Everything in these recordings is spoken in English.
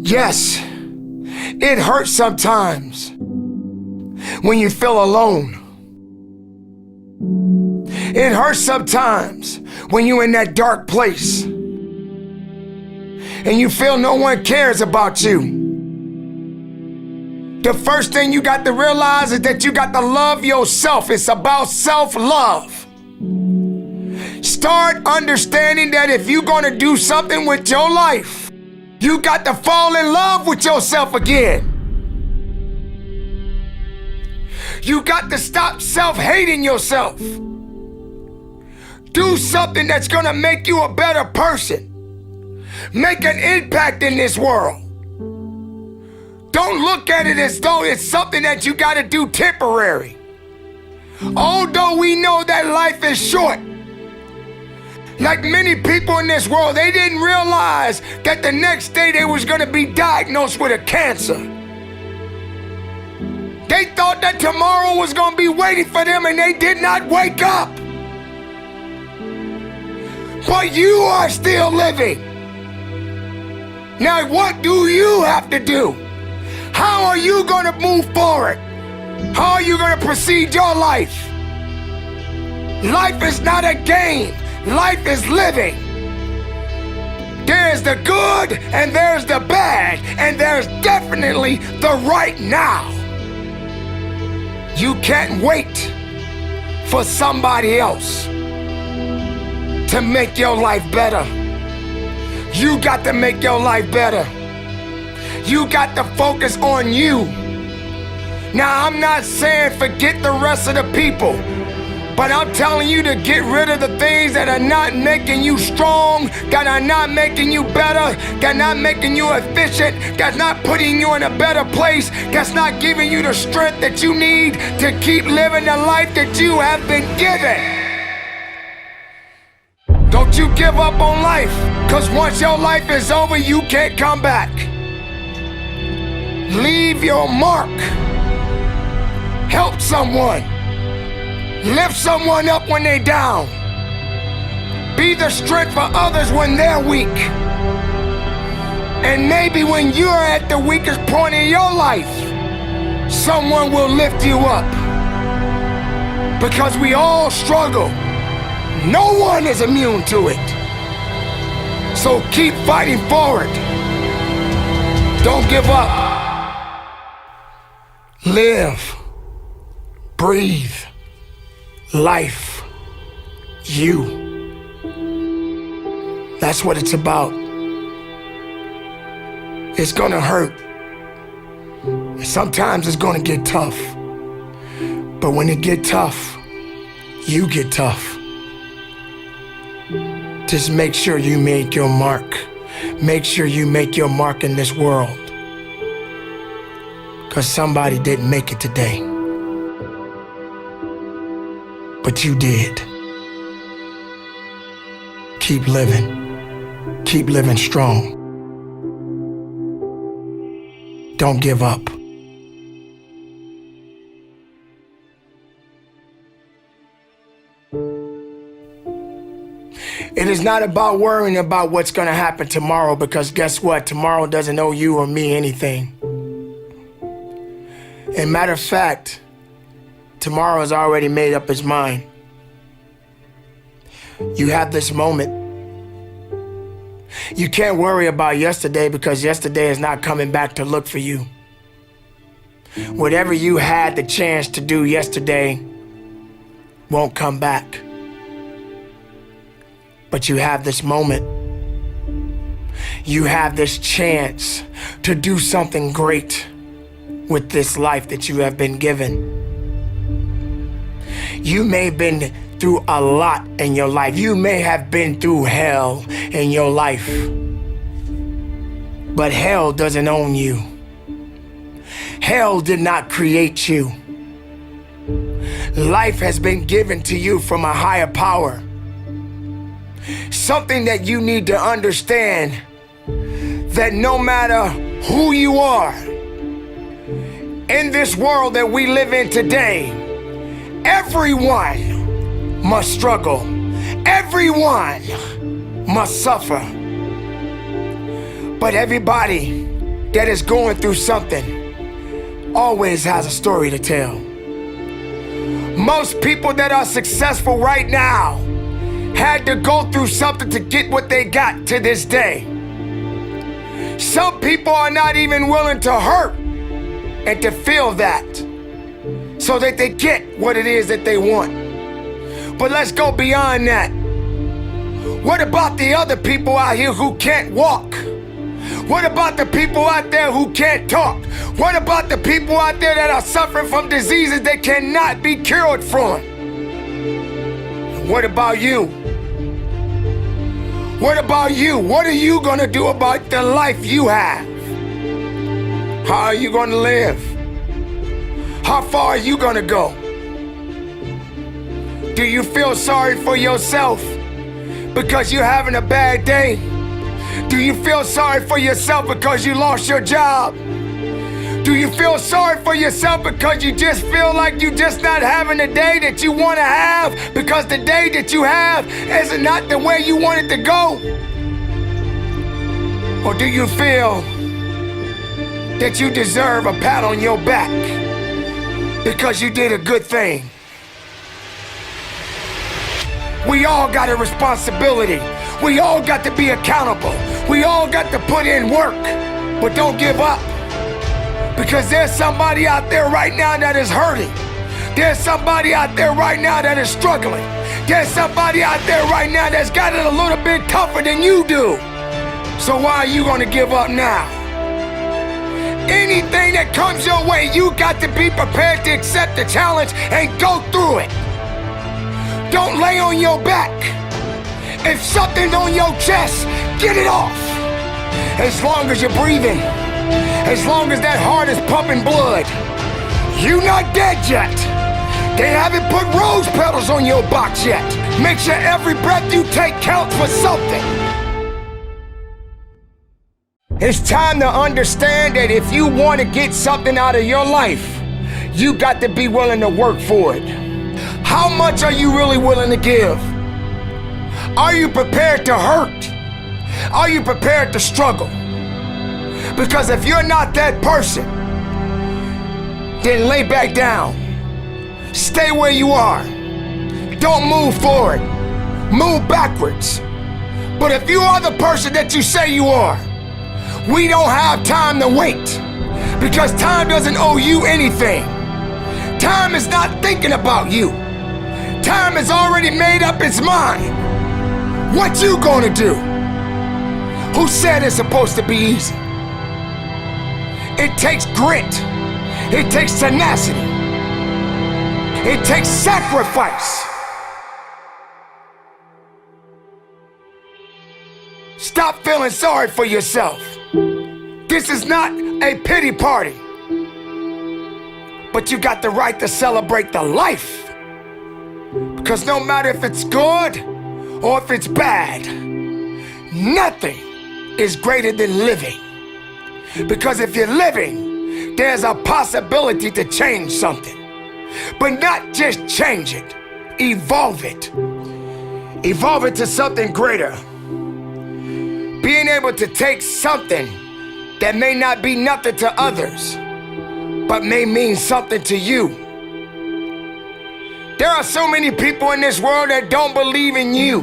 Yes, it hurts sometimes when you feel alone. It hurts sometimes when you're in that dark place and you feel no one cares about you. The first thing you got to realize is that you got to love yourself. It's about self-love. Start understanding that if you're going to do something with your life, you got to fall in love with yourself again. You got to stop self-hating yourself. Do something that's going to make you a better person. Make an impact in this world. Don't look at it as though it's something that you got to do temporary. Although we know that life is short, like many people in this world, they didn't realize that the next day they was going to be diagnosed with a cancer. They thought that tomorrow was going to be waiting for them, and they did not wake up. But you are still living. Now, what do you have to do? How are you going to move forward? How are you going to proceed your life? Life is not a game. Life is living. There's the good and there's the bad, and there's definitely the right now. You can't wait for somebody else to make your life better. You got to make your life better. You got to focus on you. Now, I'm not saying forget the rest of the people, but I'm telling you to get rid of the things that are not making you strong, that are not making you better, that are not making you efficient, that's not putting you in a better place, that's not giving you the strength that you need to keep living the life that you have been given. Don't you give up on life, because once your life is over, you can't come back. Leave your mark. Help someone. Lift someone up when they're down. Be the strength for others when they're weak. And maybe when you're at the weakest point in your life, someone will lift you up. Because we all struggle. No one is immune to it. So keep fighting forward. Don't give up. Live. Breathe. Life. You. That's what it's about. It's gonna hurt. Sometimes it's gonna get tough. But when it get tough, you get tough. Just make sure you make your mark. Make sure you make your mark in this world. Because somebody didn't make it today. But you did. Keep living. Keep living strong. Don't give up. It is not about worrying about what's going to happen tomorrow, because guess what? Tomorrow doesn't owe you or me anything. And matter of fact, tomorrow has already made up its mind. You have this moment. You can't worry about yesterday, because yesterday is not coming back to look for you. Whatever you had the chance to do yesterday won't come back. But you have this moment. You have this chance to do something great with this life that you have been given. You may have been through a lot in your life. You may have been through hell in your life. But hell doesn't own you. Hell did not create you. Life has been given to you from a higher power. Something that you need to understand, that no matter who you are, in this world that we live in today, everyone must struggle. Everyone must suffer. But everybody that is going through something always has a story to tell. Most people that are successful right now had to go through something to get what they got to this day. Some people are not even willing to hurt and to feel that so that they get what it is that they want. But let's go beyond that. What about the other people out here who can't walk? What about the people out there who can't talk? What about the people out there that are suffering from diseases that cannot be cured from? What about you? What about you? What are you going to do about the life you have? How are you going to live? How far are you going to go? Do you feel sorry for yourself because you're having a bad day? Do you feel sorry for yourself because you lost your job? Do you feel sorry for yourself because you just feel like you're just not having the day that you want to have because the day that you have is not the way you want it to go? Or do you feel that you deserve a pat on your back because you did a good thing? We all got a responsibility. We all got to be accountable. We all got to put in work, but don't give up. Because there's somebody out there right now that is hurting. There's somebody out there right now that is struggling. There's somebody out there right now that's got it a little bit tougher than you do. So why are you gonna give up now? Anything that comes your way, you got to be prepared to accept the challenge and go through it. Don't lay on your back. If something's on your chest, get it off. As long as you're breathing, as long as that heart is pumping blood, you're not dead yet. They haven't put rose petals on your box yet. Make sure every breath you take counts for something. It's time to understand that if you want to get something out of your life, you got to be willing to work for it. How much are you really willing to give? Are you prepared to hurt? Are you prepared to struggle? Because if you're not that person, then lay back down. Stay where you are. Don't move forward. Move backwards. But if you are the person that you say you are, we don't have time to wait. Because time doesn't owe you anything. Time is not thinking about you. Time has already made up its mind. What you gonna do? Who said it's supposed to be easy? It takes grit. It takes tenacity. It takes sacrifice. Stop feeling sorry for yourself. This is not a pity party. But you got the right to celebrate the life. Because no matter if it's good or if it's bad, nothing is greater than living. Because if you're living, there's a possibility to change something. But not just change it, evolve it. Evolve it to something greater. Being able to take something that may not be nothing to others, but may mean something to you. There are so many people in this world that don't believe in you.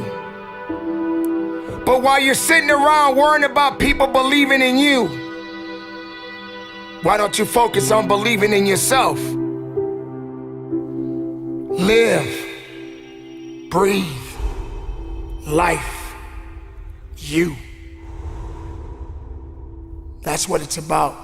But while you're sitting around worrying about people believing in you, why don't you focus on believing in yourself? Live, breathe, life, you. That's what it's about.